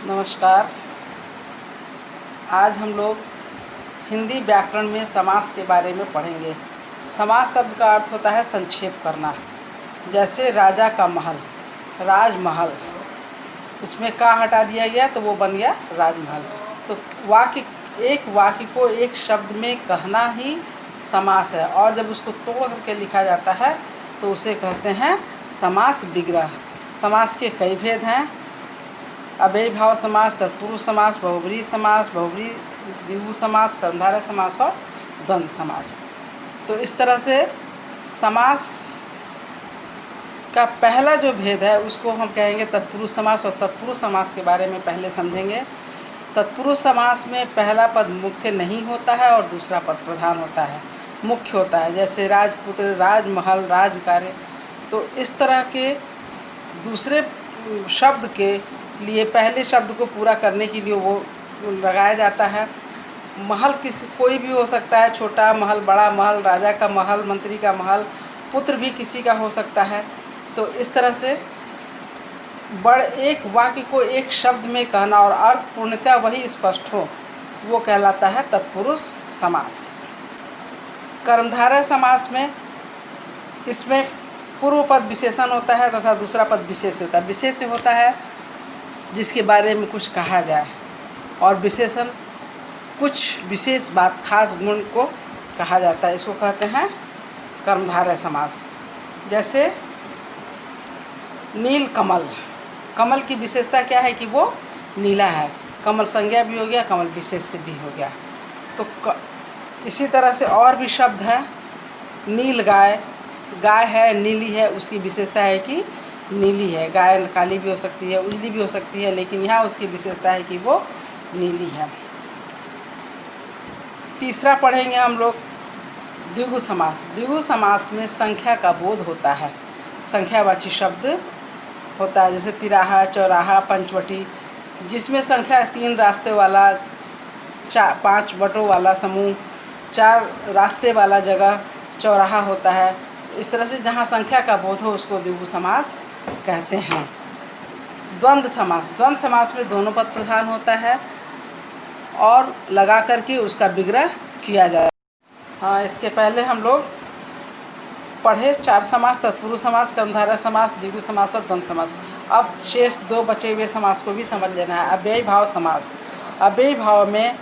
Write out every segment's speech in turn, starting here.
नमस्कार। आज हम लोग हिंदी व्याकरण में समास के बारे में पढ़ेंगे। समास शब्द का अर्थ होता है संक्षेप करना। जैसे राजा का महल, राजमहल, उसमें का हटा दिया गया तो वो बन गया राजमहल। तो एक वाक्य को एक शब्द में कहना ही समास है, और जब उसको तोड़ करके लिखा जाता है तो उसे कहते हैं समास विग्रह। समास के कई भेद हैं: अव्ययीभाव समास, तत्पुरुष समास, बहुब्रीहि समास, बहुब्रीहि द्विगु समास, कर्मधारय समास और द्वंद्व समास। तो इस तरह से समास का पहला जो भेद है उसको हम कहेंगे तत्पुरुष समास। और तत्पुरुष समास के बारे में पहले समझेंगे। तत्पुरुष समास में पहला पद मुख्य नहीं होता है और दूसरा पद प्रधान होता है, मुख्य होता है। जैसे राजपुत्र, राजमहल, राजकार्य। तो इस तरह के दूसरे शब्द के लिए पहले शब्द को पूरा करने के लिए वो लगाया जाता है। महल कोई भी हो सकता है, छोटा महल, बड़ा महल, राजा का महल, मंत्री का महल, पुत्र भी किसी का हो सकता है। तो इस तरह से एक वाक्य को एक शब्द में कहना और अर्थ पूर्णतः वही स्पष्ट हो, वो कहलाता है तत्पुरुष समास। कर्मधारय समास में इसमें पूर्व पद विशेषण होता है तथा दूसरा पद विशेष होता है। विशेष होता है जिसके बारे में कुछ कहा जाए, और विशेषण कुछ विशेष बात, खास गुण को कहा जाता है। इसको कहते हैं कर्मधारय समास। जैसे नील कमल, कमल की विशेषता क्या है कि वो नीला है। कमल संज्ञा भी हो गया, कमल विशेष भी हो गया। तो इसी तरह से और भी शब्द है। नील गाय, गाय है, नीली है, उसकी विशेषता है कि नीली है। गाय काली भी हो सकती है, उजली भी हो सकती है, लेकिन यहाँ उसकी विशेषता है कि वो नीली है। तीसरा पढ़ेंगे हम लोग द्विगु समास। द्विगु समास में संख्या का बोध होता है, संख्यावाची शब्द होता है। जैसे तिराहा, चौराहा, पंचवटी, जिसमें संख्या 3 रास्ते वाला, 5 बटों वाला समूह, 4 रास्ते वाला जगह चौराहा होता है। इस तरह से जहाँ संख्या का बोध हो उसको द्विगु समास कहते हैं। द्वंद्व समास, द्वंद्व समास में दोनों पद प्रधान होता है और लगा करके उसका विग्रह किया जाए। हाँ, इसके पहले हम लोग पढ़े 4 समास: तत्पुरुष समास, कर्मधारय समास, द्विगु समास और द्वंद्व समास। अब शेष 2 बचे हुए समास को भी समझ लेना है। अव्ययीभाव समास, अव्ययी भाव में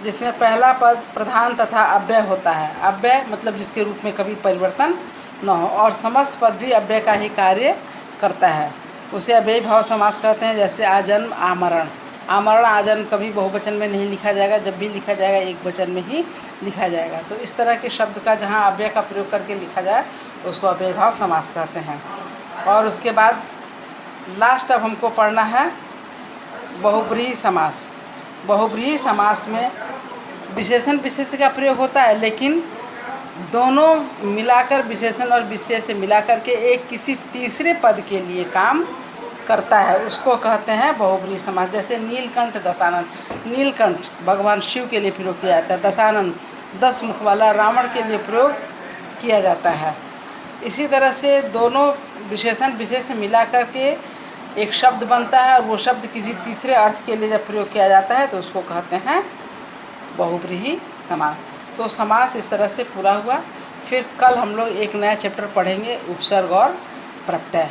जिसमें पहला पद प्रधान तथा अव्यय होता है। अव्यय मतलब जिसके रूप में कभी परिवर्तन न हो, और समस्त पद भी अव्यय का ही कार्य करता है, उसे अव्ययीभाव समास कहते हैं। जैसे आजन्म, आमरण। आमरण, आजन्म कभी बहुवचन में नहीं लिखा जाएगा, जब भी लिखा जाएगा एक वचन में ही लिखा जाएगा। तो इस तरह के शब्द का जहाँ अव्यय का प्रयोग करके लिखा जाए उसको अव्ययीभाव समास कहते हैं। और उसके बाद लास्ट अब हमको पढ़ना है बहुब्रीहि समास। बहुब्रीहि समास में विशेषण विशेष का प्रयोग होता है, लेकिन दोनों मिलाकर, विशेषण और विशेष से मिलाकर के एक किसी तीसरे पद के लिए काम करता है, उसको कहते हैं बहुब्रीहि समास। जैसे नीलकंठ, दशानन। नीलकंठ भगवान शिव के लिए प्रयोग किया जाता है। दशानन 10 मुख वाला रावण के लिए प्रयोग किया जाता है। इसी तरह से दोनों विशेषण विशेष से मिला करके एक शब्द बनता है, और वो शब्द किसी तीसरे अर्थ के लिए जब प्रयोग किया जाता है तो उसको कहते हैं बहुब्रीहि समास। तो समास इस तरह से पूरा हुआ। फिर कल हम लोग एक नया चैप्टर पढ़ेंगे, उपसर्ग और प्रत्यय।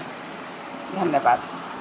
धन्यवाद।